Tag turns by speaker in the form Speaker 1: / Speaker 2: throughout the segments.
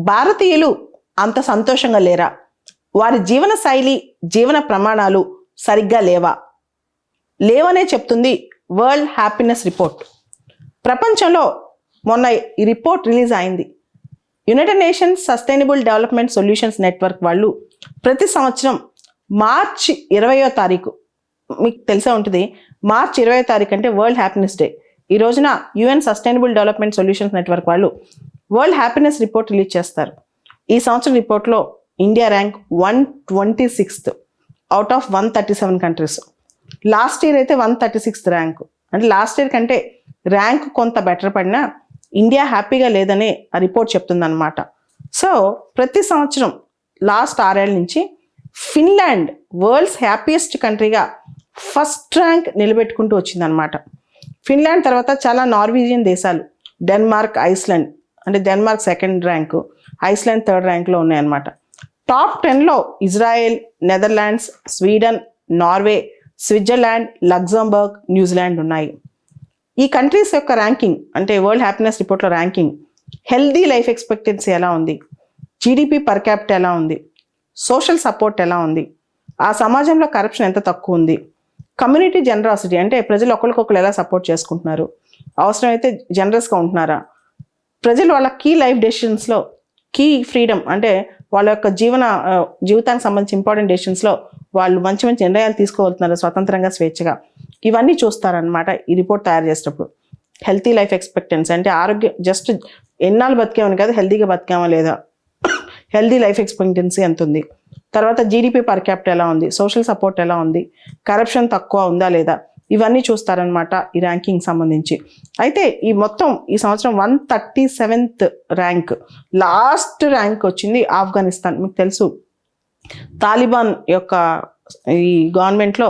Speaker 1: భారతీయులు అంత సంతోషంగా లేరా? వారి జీవన శైలి, జీవన ప్రమాణాలు సరిగ్గా లేవనే చెప్తుంది వరల్డ్ హ్యాపీనెస్ రిపోర్ట్. ప్రపంచంలో మొన్న ఈ రిపోర్ట్ రిలీజ్ అయింది. United nations sustainable development solutions network వాళ్ళు ప్రతి సంవత్సరం మార్చి 20వ తారీఖు, మీకు తెలిసే ఉంటుంది, మార్చి 20వ తారీఖు అంటే వరల్డ్ హ్యాపీనెస్ డే. ఈ రోజున UN sustainable development solutions network వాళ్ళు వరల్డ్ హ్యాపీనెస్ రిపోర్ట్ రిలీజ్ చేస్తారు. ఈ సంవత్సరం రిపోర్ట్లో India rank 126th out of 137 countries. Last year అయితే 136th ర్యాంక్. అంటే లాస్ట్ ఇయర్ కంటే ర్యాంక్ కొంత బెటర్ పడినా ఇండియా హ్యాపీగా లేదని ఆ రిపోర్ట్ చెప్తుందన్నమాట. సో ప్రతి సంవత్సరం లాస్ట్ 6 ఏళ్ళ నుంచి ఫిన్లాండ్ వరల్డ్స్ హ్యాపీయెస్ట్ కంట్రీగా ఫస్ట్ ర్యాంక్ నిలబెట్టుకుంటూ వచ్చిందనమాట. ఫిన్లాండ్ తర్వాత చాలా నార్వీజియన్ దేశాలు, డెన్మార్క్, ఐస్లాండ్, అంటే Denmark 2nd rank, Iceland 3rd ర్యాంక్లో ఉన్నాయన్నమాట. టాప్ 10లో Israel, Netherlands, Sweden, Norway, Switzerland, Luxembourg, New Zealand ఉన్నాయి. ఈ కంట్రీస్ యొక్క ర్యాంకింగ్ అంటే వరల్డ్ హ్యాపీనెస్ రిపోర్ట్లో ర్యాంకింగ్, హెల్దీ లైఫ్ ఎక్స్పెక్టెన్సీ ఎలా ఉంది, జీడిపి పర్ క్యాపిటల్ ఎలా ఉంది, సోషల్ సపోర్ట్ ఎలా ఉంది, ఆ సమాజంలో కరప్షన్ ఎంత తక్కువ ఉంది, కమ్యూనిటీ జనరాసిటీ అంటే ప్రజలు ఒకరికొకరు ఎలా సపోర్ట్ చేసుకుంటున్నారు, అవసరమైతే జనరస్గా ఉంటున్నారా, ప్రజలు వాళ్ళ కీ లైఫ్ డెసిషన్స్లో కీ ఫ్రీడమ్ అంటే వాళ్ళ యొక్క జీవితానికి సంబంధించి ఇంపార్టెంట్ డెసిషన్స్లో వాళ్ళు మంచి మంచి నిర్ణయాలు తీసుకోగలుగుతున్నారు స్వతంత్రంగా, స్వేచ్ఛగా. ఇవన్నీ చూస్తారనమాట ఈ రిపోర్ట్ తయారు చేసేటప్పుడు. హెల్తీ లైఫ్ ఎక్స్పెక్టెన్సీ అంటే ఆరోగ్యం, జస్ట్ ఎన్నాళ్ళు బతికామని కాదు, హెల్తీగా బతికామా లేదా, హెల్తీ లైఫ్ ఎక్స్పెక్టెన్సీ ఎంత ఉంది, తర్వాత జీడిపి పర్ క్యాపిటల్ ఎలా ఉంది, సోషల్ సపోర్ట్ ఎలా ఉంది, కరప్షన్ తక్కువ ఉందా లేదా, ఇవన్నీ చూస్తారనమాట ఈ ర్యాంకింగ్ సంబంధించి. అయితే ఈ మొత్తం ఈ సంవత్సరం 137th ర్యాంక్, లాస్ట్ ర్యాంక్ వచ్చింది ఆఫ్ఘనిస్తాన్. మీకు తెలుసు తాలిబాన్ యొక్క ఈ గవర్నమెంట్లో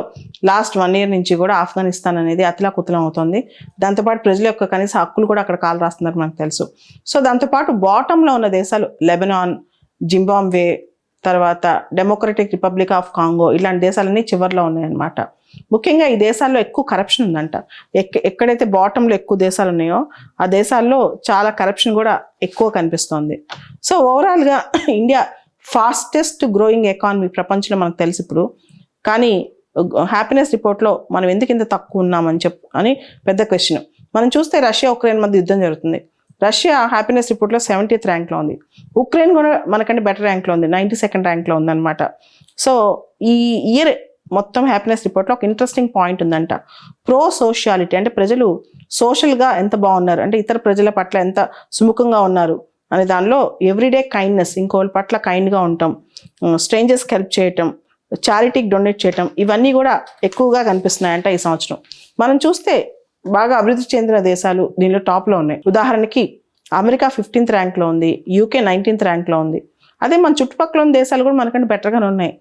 Speaker 1: లాస్ట్ 1 year నుంచి కూడా ఆఫ్ఘనిస్తాన్ అనేది అతలాకుతలం అవుతుంది. దాంతోపాటు ప్రజల యొక్క కనీస హక్కులు కూడా అక్కడ కాలు రాస్తున్నారు మనకు తెలుసు. సో దాంతోపాటు బాటంలో ఉన్న దేశాలు లెబనాన్, జింబాబ్వే, తర్వాత డెమోక్రటిక్ రిపబ్లిక్ ఆఫ్ కాంగో, ఇలాంటి దేశాలన్నీ చివరిలో ఉన్నాయన్నమాట. ముఖ్యంగా ఈ దేశాల్లో ఎక్కువ కరప్షన్ ఉందంట. ఎక్కడైతే బాటంలో ఎక్కువ దేశాలు ఉన్నాయో ఆ దేశాల్లో చాలా కరప్షన్ కూడా ఎక్కువ కనిపిస్తోంది. సో ఓవరాల్గా ఇండియా ఫాస్టెస్ట్ గ్రోయింగ్ ఎకానమీ ప్రపంచంలో మనకు తెలుసు ఇప్పుడు. కానీ హ్యాపీనెస్ రిపోర్ట్లో మనం ఎందుకు ఇంత తక్కువ ఉన్నామని అని పెద్ద క్వశ్చన్. మనం చూస్తే రష్యా ఉక్రెయిన్ మధ్య యుద్ధం జరుగుతుంది. రష్యా హ్యాపీనెస్ రిపోర్ట్లో 70th ర్యాంక్లో ఉంది. ఉక్రెయిన్ కూడా మనకంటే బెటర్ ర్యాంక్లో ఉంది, 92nd ర్యాంక్లో ఉందన్నమాట. సో ఈ ఇయర్ మొత్తం హ్యాపీనెస్ రిపోర్ట్లో ఒక ఇంట్రెస్టింగ్ పాయింట్ ఉందంట. ప్రో సోషియాలిటీ అంటే ప్రజలు సోషల్గా ఎంత బాగున్నారు, అంటే ఇతర ప్రజల పట్ల ఎంత సుముఖంగా ఉన్నారు అనే దానిలో ఎవ్రీడే కైండ్నెస్, ఇంకోళ్ళ పట్ల కైండ్గా ఉండటం, స్ట్రేంజర్స్కి హెల్ప్ చేయటం, చారిటీకి డొనేట్ చేయటం, ఇవన్నీ కూడా ఎక్కువగా కనిపిస్తున్నాయంట ఈ సంవత్సరం. మనం చూస్తే బాగా అభివృద్ధి చెందిన దేశాలు దీనిలో టాప్లో ఉన్నాయి. ఉదాహరణకి అమెరికా 15th ర్యాంక్లో ఉంది, యూకే 19th ర్యాంక్లో ఉంది. అదే మన చుట్టుపక్కల ఉన్న దేశాలు కూడా మనకంటే బెటర్గానే ఉన్నాయి.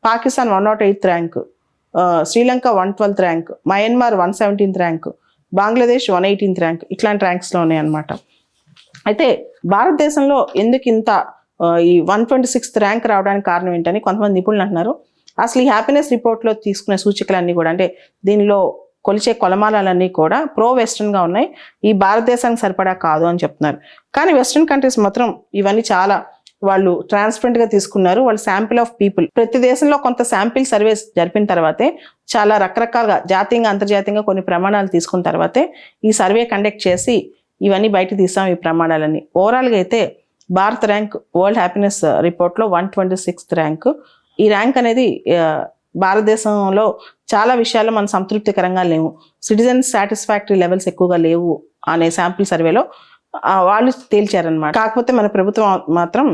Speaker 1: Pakistan 108th rank, Sri Lanka 112th rank, Myanmar 117th rank, Bangladesh 118th rank, ఇట్లాంటి ర్యాంక్స్లో ఉన్నాయి అన్నమాట. అయితే భారతదేశంలో ఎందుకు ఇంత ఈ 126th ర్యాంక్ రావడానికి కారణం ఏంటని కొంతమంది నిపుణులు అంటున్నారు. అసలు ఈ హ్యాపీనెస్ రిపోర్ట్లో తీసుకునే సూచికలన్నీ కూడా, అంటే దీనిలో కొలిచే కొలమానాలన్నీ కూడా ప్రో వెస్టర్న్గా ఉన్నాయి, ఈ భారతదేశానికి సరిపడా కాదు అని చెప్తున్నారు. కానీ వెస్టర్న్ కంట్రీస్ మాత్రం ఇవన్నీ చాలా వాళ్ళు ట్రాన్స్పరెంట్గా తీసుకున్నారు. వాళ్ళు శాంపిల్ ఆఫ్ పీపుల్, ప్రతి దేశంలో కొంత శాంపిల్ సర్వేస్ జరిపిన తర్వాతే, చాలా రకరకాలుగా జాతీయంగా అంతర్జాతీయంగా కొన్ని ప్రమాణాలు తీసుకున్న తర్వాతే ఈ సర్వే కండక్ట్ చేసి ఇవన్నీ బయట తీసాం ఈ ప్రమాణాలన్నీ. ఓవరాల్గా అయితే భారత్ ర్యాంక్ వరల్డ్ హ్యాపీనెస్ రిపోర్ట్లో 126th ర్యాంక్. ఈ ర్యాంక్ అనేది భారతదేశంలో చాలా విషయాల్లో మనం సంతృప్తికరంగా లేవు, సిటిజన్ సాటిస్ఫాక్టరీ లెవెల్స్ ఎక్కువగా లేవు అనే శాంపిల్ సర్వేలో వాళ్ళు తేల్చారనమాట. కాకపోతే మన ప్రభుత్వం మాత్రం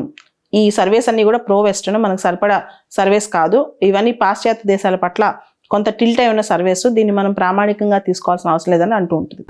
Speaker 1: ఈ సర్వేస్ అన్ని కూడా ప్రో వెస్టర్న్, మనకు సరిపడా సర్వేస్ కాదు, ఇవన్నీ పాశ్చాత్య దేశాల పట్ల కొంత టిల్ట్ అయి ఉన్న సర్వేస్, దీన్ని మనం ప్రామాణికంగా తీసుకోవాల్సిన అవసరం లేదని అంటూ ఉంటుంది.